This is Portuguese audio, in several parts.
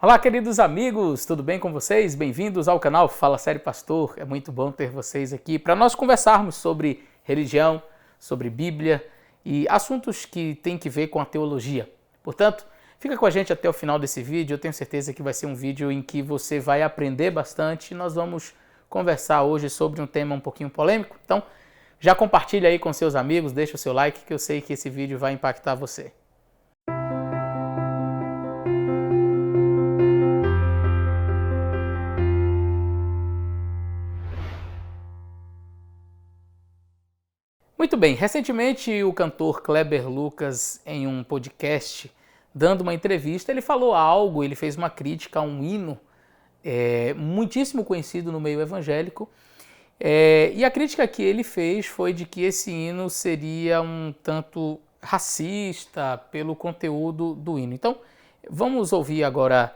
Olá, queridos amigos, tudo bem com vocês? Bem-vindos ao canal Fala Sério Pastor. É muito bom ter vocês aqui para nós conversarmos sobre religião, sobre Bíblia e assuntos que têm que ver com a teologia. Portanto, fica com a gente até o final desse vídeo. Eu tenho certeza que vai ser um vídeo em que você vai aprender bastante. Nós vamos conversar hoje sobre um tema um pouquinho polêmico. Então, já compartilha aí com seus amigos, deixa o seu like que eu sei que esse vídeo vai impactar você. Muito bem, recentemente o cantor Kleber Lucas, em um podcast, dando uma entrevista, ele falou algo, ele fez uma crítica a um hino muitíssimo conhecido no meio evangélico, e a crítica que ele fez foi de que esse hino seria um tanto racista pelo conteúdo do hino. Então, vamos ouvir agora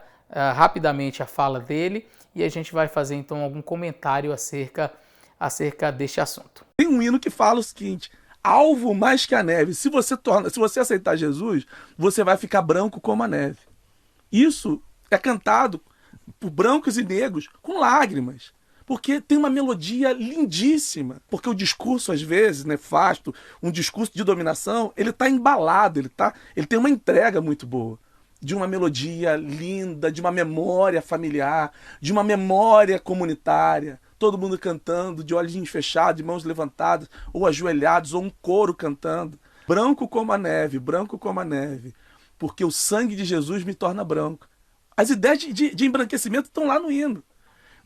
rapidamente a fala dele e a gente vai fazer então algum comentário acerca deste assunto. Tem um hino que fala o seguinte: alvo mais que a neve. Se você aceitar Jesus, você vai ficar branco como a neve. Isso é cantado por brancos e negros com lágrimas, porque tem uma melodia lindíssima. Porque o discurso, às vezes, nefasto, um discurso de dominação, ele está embalado, ele tem uma entrega muito boa, de uma melodia linda, de uma memória familiar, de uma memória comunitária. Todo mundo cantando, de olhinhos fechados, de mãos levantadas, ou ajoelhados, ou um coro cantando. Branco como a neve, porque o sangue de Jesus me torna branco. As ideias de embranquecimento estão lá no hino.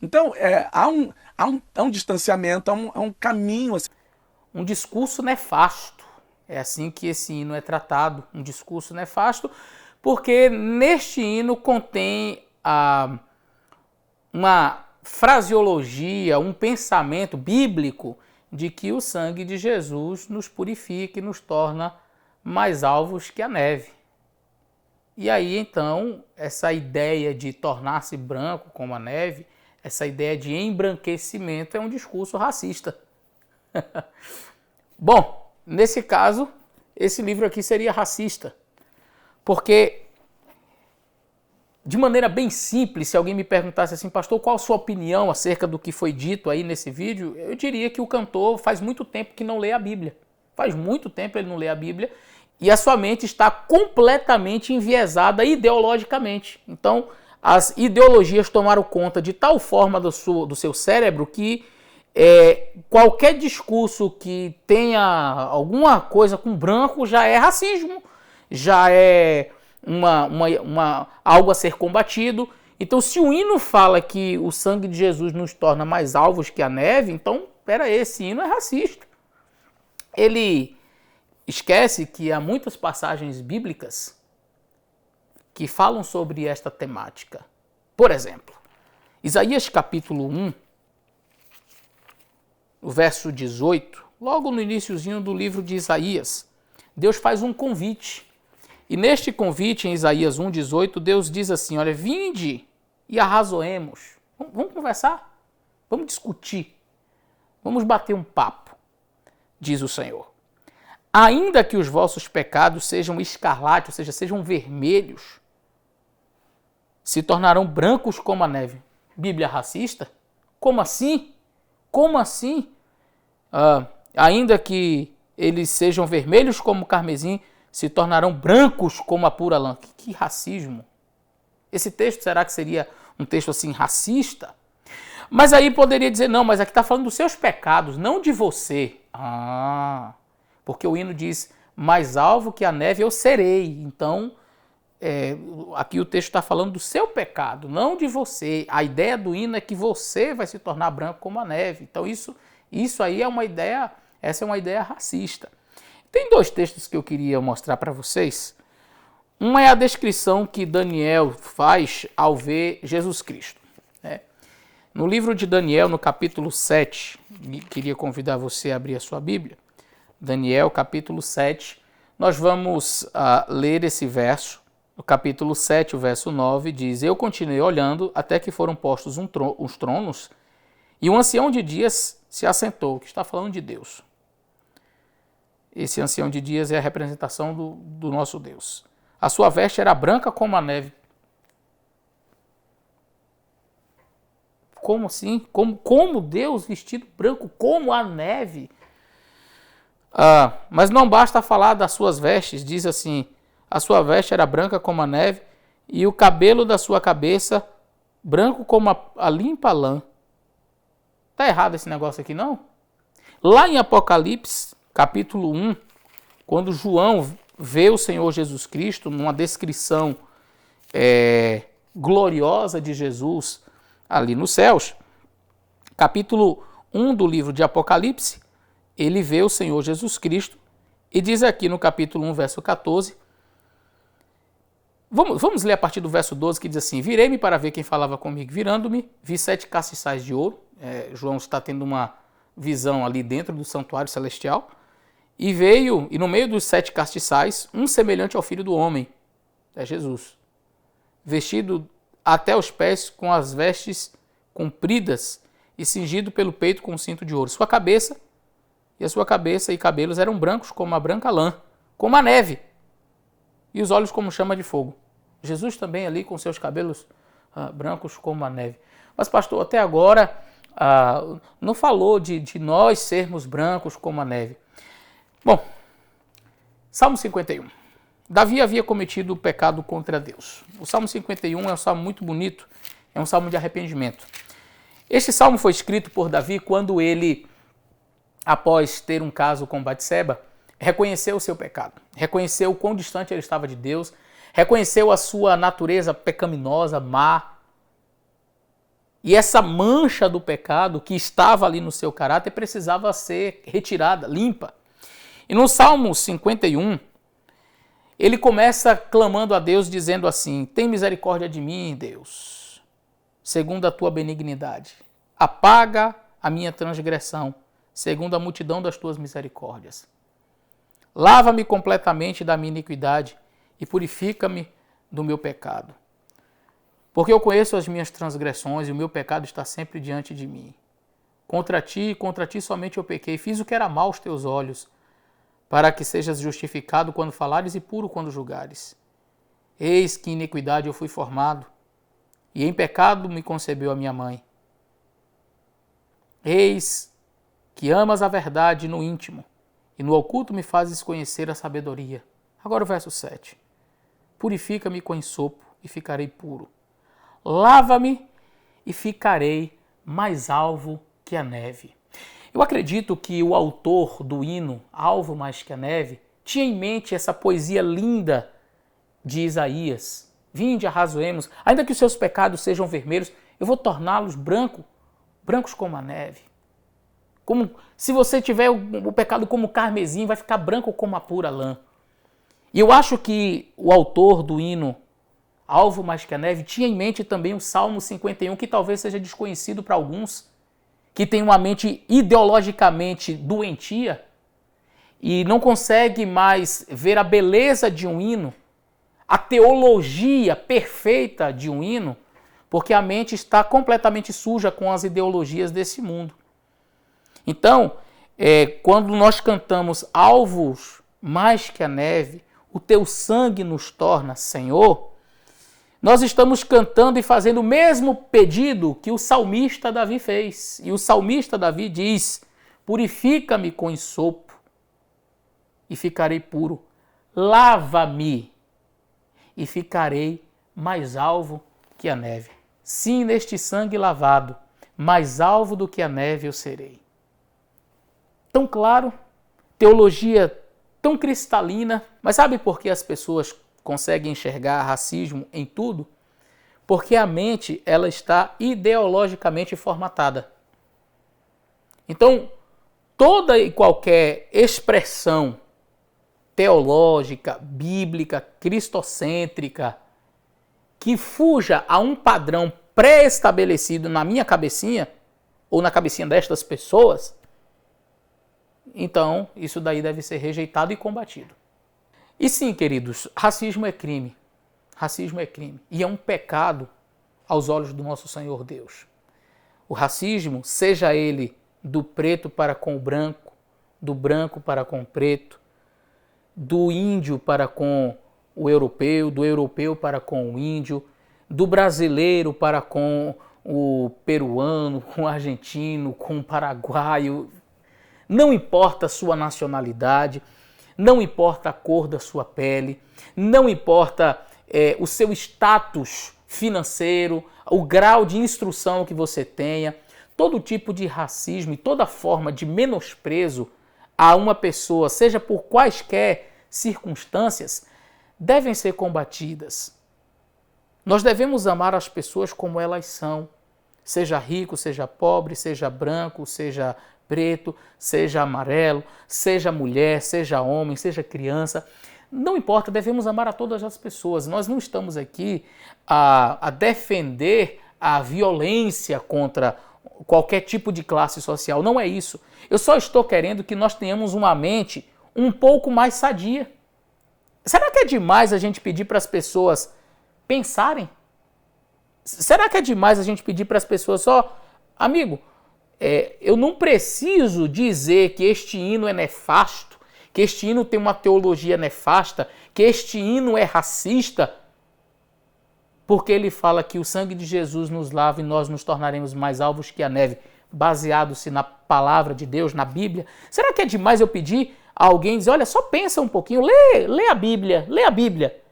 Então, há um distanciamento, há um caminho. Assim. Um discurso nefasto. É assim que esse hino é tratado, um discurso nefasto, porque neste hino contém uma fraseologia, um pensamento bíblico de que o sangue de Jesus nos purifica e nos torna mais alvos que a neve. E aí então, essa ideia de tornar-se branco como a neve, essa ideia de embranquecimento é um discurso racista. Bom, nesse caso, esse livro aqui seria racista, porque de maneira bem simples, se alguém me perguntasse assim, pastor, qual a sua opinião acerca do que foi dito aí nesse vídeo, eu diria que o cantor faz muito tempo que não lê a Bíblia. Faz muito tempo ele não lê a Bíblia e a sua mente está completamente enviesada ideologicamente. Então, as ideologias tomaram conta de tal forma do seu cérebro que qualquer discurso que tenha alguma coisa com branco já é racismo, já é algo a ser combatido. Então, se o hino fala que o sangue de Jesus nos torna mais alvos que a neve, então, esse hino é racista. Ele esquece que há muitas passagens bíblicas que falam sobre esta temática. Por exemplo, Isaías capítulo 1, o verso 18, logo no iniciozinho do livro de Isaías, Deus faz um convite. E neste convite, em Isaías 1,18, Deus diz assim, olha, vinde e arrazoemos. Vamos conversar, vamos discutir, vamos bater um papo, diz o Senhor. Ainda que os vossos pecados sejam escarlate, ou seja, sejam vermelhos, se tornarão brancos como a neve. Bíblia racista? Como assim? Como assim? Ainda que eles sejam vermelhos como o carmesim, se tornarão brancos como a pura lã. Que racismo! Esse texto, será que seria um texto assim racista? Mas aí poderia dizer, não, mas aqui está falando dos seus pecados, não de você. Porque o hino diz, mais alvo que a neve eu serei. Então, aqui o texto está falando do seu pecado, não de você. A ideia do hino é que você vai se tornar branco como a neve. Então isso aí essa é uma ideia racista. Tem dois textos que eu queria mostrar para vocês. Um é a descrição que Daniel faz ao ver Jesus Cristo. No livro de Daniel, no capítulo 7, queria convidar você a abrir a sua Bíblia. Daniel, capítulo 7, nós vamos ler esse verso. No capítulo 7, o verso 9, diz, eu continuei olhando até que foram postos uns tronos e um ancião de dias se assentou, que está falando de Deus. Esse ancião de dias é a representação do nosso Deus. A sua veste era branca como a neve. como assim? Como Deus vestido branco como a neve? Mas não basta falar das suas vestes, diz assim, a sua veste era branca como a neve e o cabelo da sua cabeça branco como a limpa lã. Tá errado esse negócio aqui, não? Lá em Apocalipse, capítulo 1, quando João vê o Senhor Jesus Cristo, numa descrição gloriosa de Jesus ali nos céus, capítulo 1 do livro de Apocalipse, ele vê o Senhor Jesus Cristo e diz aqui no capítulo 1, verso 14, vamos ler a partir do verso 12, que diz assim, virei-me para ver quem falava comigo, virando-me, vi 7 castiçais de ouro, João está tendo uma visão ali dentro do santuário celestial, e no meio dos 7 castiçais, um semelhante ao Filho do Homem, é Jesus, vestido até os pés com as vestes compridas e cingido pelo peito com um cinto de ouro. Sua cabeça e cabelos eram brancos como a branca lã, como a neve, e os olhos como chama de fogo. Jesus também ali com seus cabelos brancos como a neve. Mas pastor, até agora não falou de nós sermos brancos como a neve. Bom, Salmo 51. Davi havia cometido o pecado contra Deus. O Salmo 51 é um salmo muito bonito, é um salmo de arrependimento. Este salmo foi escrito por Davi quando ele, após ter um caso com Batseba, reconheceu o seu pecado, reconheceu o quão distante ele estava de Deus, reconheceu a sua natureza pecaminosa, má. E essa mancha do pecado que estava ali no seu caráter precisava ser retirada, limpa. E no Salmo 51, ele começa clamando a Deus, dizendo assim, tem misericórdia de mim, Deus, segundo a tua benignidade. Apaga a minha transgressão, segundo a multidão das tuas misericórdias. Lava-me completamente da minha iniquidade e purifica-me do meu pecado. Porque eu conheço as minhas transgressões e o meu pecado está sempre diante de mim. Contra ti somente eu pequei, fiz o que era mal aos teus olhos, para que sejas justificado quando falares e puro quando julgares. Eis que em iniquidade eu fui formado, e em pecado me concebeu a minha mãe. Eis que amas a verdade no íntimo, e no oculto me fazes conhecer a sabedoria. Agora o verso 7. Purifica-me com ensopo e ficarei puro. Lava-me e ficarei mais alvo que a neve. Eu acredito que o autor do hino Alvo Mais que a Neve tinha em mente essa poesia linda de Isaías. Vinde, arrazoemos, ainda que os seus pecados sejam vermelhos, eu vou torná-los brancos como a neve. Como se você tiver o pecado como carmesim, vai ficar branco como a pura lã. E eu acho que o autor do hino Alvo Mais que a Neve tinha em mente também o Salmo 51, que talvez seja desconhecido para alguns, que tem uma mente ideologicamente doentia e não consegue mais ver a beleza de um hino, a teologia perfeita de um hino, porque a mente está completamente suja com as ideologias desse mundo. Então, quando nós cantamos alvos mais que a neve, o teu sangue nos torna Senhor, nós estamos cantando e fazendo o mesmo pedido que o salmista Davi fez. E o salmista Davi diz, purifica-me com ensopo e ficarei puro. Lava-me e ficarei mais alvo que a neve. Sim, neste sangue lavado, mais alvo do que a neve eu serei. Tão claro, teologia tão cristalina, mas sabe por que as pessoas conseguem enxergar racismo em tudo? Porque a mente ela está ideologicamente formatada. Então, toda e qualquer expressão teológica, bíblica, cristocêntrica, que fuja a um padrão pré-estabelecido na minha cabecinha, ou na cabecinha destas pessoas, então isso daí deve ser rejeitado e combatido. E sim, queridos, racismo é crime. Racismo é crime. E é um pecado aos olhos do nosso Senhor Deus. O racismo, seja ele do preto para com o branco, do branco para com o preto, do índio para com o europeu, do europeu para com o índio, do brasileiro para com o peruano, com o argentino, com o paraguaio. Não importa a sua nacionalidade, não importa a cor da sua pele, não importa o seu status financeiro, o grau de instrução que você tenha, todo tipo de racismo e toda forma de menosprezo a uma pessoa, seja por quaisquer circunstâncias, devem ser combatidas. Nós devemos amar as pessoas como elas são, seja rico, seja pobre, seja branco, seja preto, seja amarelo, seja mulher, seja homem, seja criança. Não importa, devemos amar a todas as pessoas. Nós não estamos aqui a defender a violência contra qualquer tipo de classe social. Não é isso. Eu só estou querendo que nós tenhamos uma mente um pouco mais sadia. Será que é demais a gente pedir para as pessoas pensarem? Será que é demais a gente pedir para as pessoas só... Amigo, eu não preciso dizer que este hino é nefasto, que este hino tem uma teologia nefasta, que este hino é racista, porque ele fala que o sangue de Jesus nos lava e nós nos tornaremos mais alvos que a neve, baseado-se na palavra de Deus, na Bíblia. Será que é demais eu pedir a alguém dizer, olha, só pensa um pouquinho, lê a Bíblia,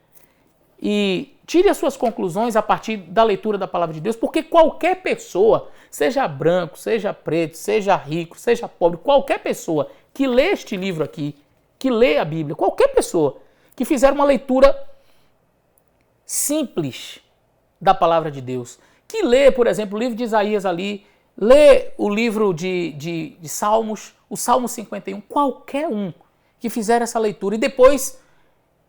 e tire as suas conclusões a partir da leitura da palavra de Deus, porque qualquer pessoa, seja branco, seja preto, seja rico, seja pobre, qualquer pessoa que lê este livro aqui, que lê a Bíblia, qualquer pessoa que fizer uma leitura simples da palavra de Deus, que lê, por exemplo, o livro de Isaías ali, lê o livro de Salmos, o Salmo 51, qualquer um que fizer essa leitura e depois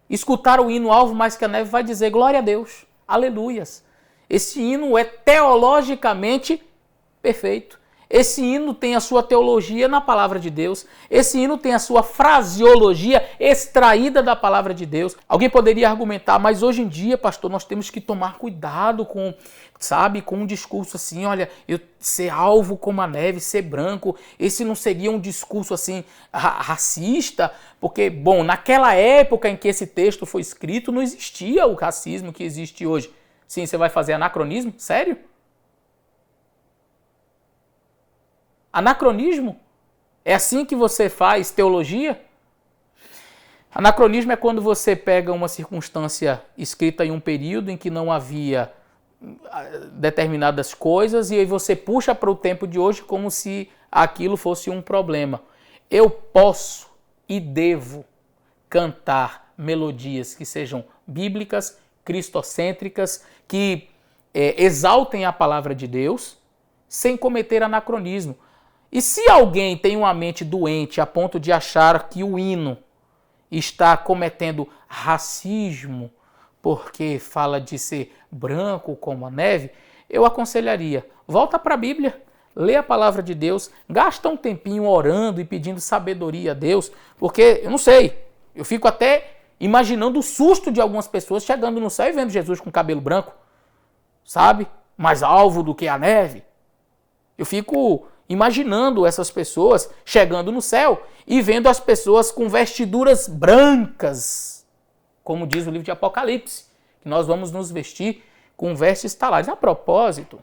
escutar o hino Alvo Mais Que a Neve vai dizer glória a Deus, aleluias. Esse hino é teologicamente perfeito. Esse hino tem a sua teologia na palavra de Deus. Esse hino tem a sua fraseologia extraída da palavra de Deus. Alguém poderia argumentar, mas hoje em dia, pastor, nós temos que tomar cuidado com, com um discurso assim, olha, eu ser alvo como a neve, ser branco. Esse não seria um discurso assim racista? Porque, bom, naquela época em que esse texto foi escrito, não existia o racismo que existe hoje. Sim, você vai fazer anacronismo? Sério? Anacronismo? É assim que você faz teologia? Anacronismo é quando você pega uma circunstância escrita em um período em que não havia determinadas coisas e aí você puxa para o tempo de hoje como se aquilo fosse um problema. Eu posso e devo cantar melodias que sejam bíblicas, cristocêntricas, que exaltem a palavra de Deus, sem cometer anacronismo. E se alguém tem uma mente doente a ponto de achar que o hino está cometendo racismo porque fala de ser branco como a neve, eu aconselharia, volta para a Bíblia, lê a palavra de Deus, gasta um tempinho orando e pedindo sabedoria a Deus, porque, eu não sei, eu fico até imaginando o susto de algumas pessoas chegando no céu e vendo Jesus com cabelo branco, sabe? Mais alvo do que a neve. Eu fico imaginando essas pessoas chegando no céu e vendo as pessoas com vestiduras brancas, como diz o livro de Apocalipse, que nós vamos nos vestir com vestes talares. A propósito,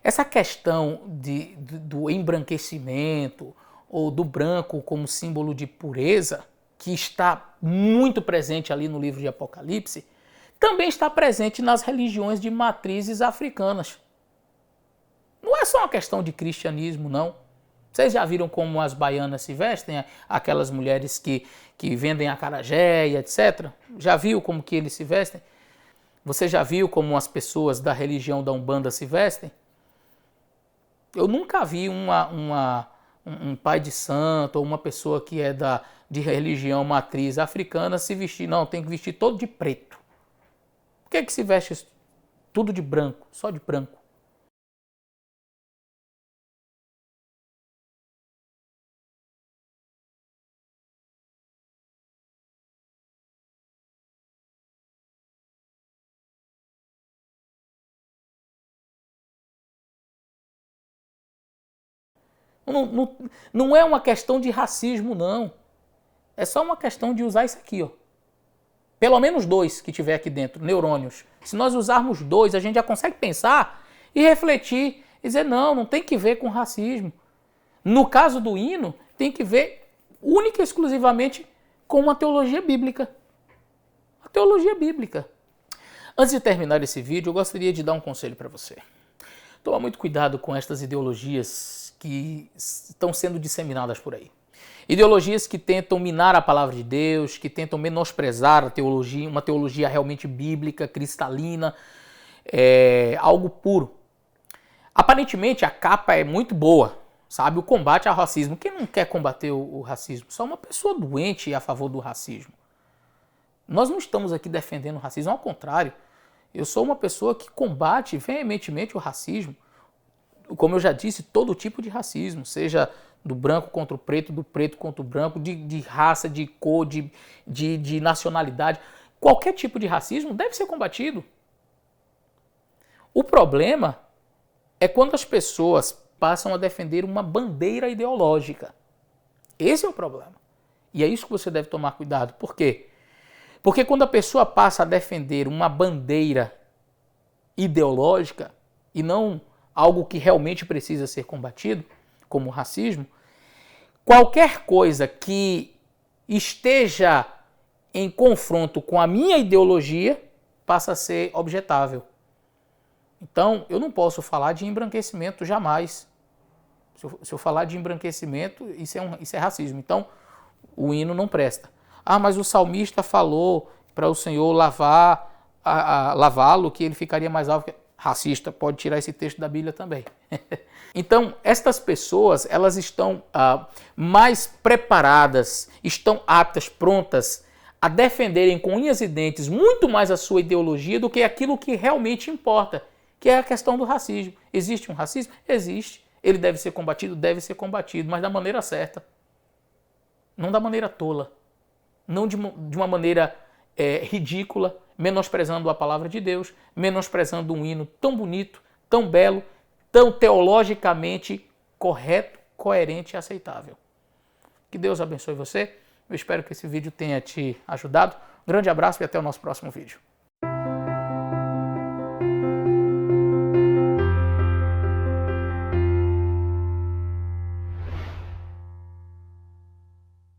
essa questão do embranquecimento ou do branco como símbolo de pureza, que está muito presente ali no livro de Apocalipse, também está presente nas religiões de matrizes africanas. Não é só uma questão de cristianismo, não. Vocês já viram como as baianas se vestem? Aquelas mulheres que vendem acarajé e etc. Já viu como que eles se vestem? Você já viu como as pessoas da religião da Umbanda se vestem? Eu nunca vi um pai de santo ou uma pessoa que é de religião matriz africana se vestir. Não, tem que vestir todo de preto. Por que se veste tudo de branco, só de branco? Não é uma questão de racismo, não. É só uma questão de usar isso aqui, ó. pelo menos 2 que tiver aqui dentro, neurônios. Se nós usarmos 2, a gente já consegue pensar e refletir e dizer, não tem que ver com racismo. No caso do hino, tem que ver única e exclusivamente com uma teologia bíblica. A teologia bíblica. Antes de terminar esse vídeo, eu gostaria de dar um conselho para você. Toma muito cuidado com estas ideologias que estão sendo disseminadas por aí. Ideologias que tentam minar a palavra de Deus, que tentam menosprezar a teologia, uma teologia realmente bíblica, cristalina, algo puro. Aparentemente a capa é muito boa, sabe? O combate ao racismo. Quem não quer combater o racismo? Só uma pessoa doente é a favor do racismo. Nós não estamos aqui defendendo o racismo, ao contrário. Eu sou uma pessoa que combate veementemente o racismo. Como eu já disse, todo tipo de racismo, seja do branco contra o preto, do preto contra o branco, de raça, de cor, de nacionalidade. Qualquer tipo de racismo deve ser combatido. O problema é quando as pessoas passam a defender uma bandeira ideológica. Esse é o problema. E é isso que você deve tomar cuidado. Por quê? Porque quando a pessoa passa a defender uma bandeira ideológica e não algo que realmente precisa ser combatido, como o racismo, qualquer coisa que esteja em confronto com a minha ideologia passa a ser objetável. Então, eu não posso falar de embranquecimento jamais. Se eu falar de embranquecimento, isso é racismo. Então, o hino não presta. Ah, mas o salmista falou para o Senhor lavá-lo, que ele ficaria mais alvo. Racista, pode tirar esse texto da Bíblia também. Então, estas pessoas, elas estão mais preparadas, estão aptas, prontas a defenderem com unhas e dentes muito mais a sua ideologia do que aquilo que realmente importa, que é a questão do racismo. Existe um racismo? Existe. Ele deve ser combatido, mas da maneira certa. Não da maneira tola. Não de uma maneira ridícula, menosprezando a palavra de Deus, menosprezando um hino tão bonito, tão belo, tão teologicamente correto, coerente e aceitável. Que Deus abençoe você. Eu espero que esse vídeo tenha te ajudado. Um grande abraço e até o nosso próximo vídeo.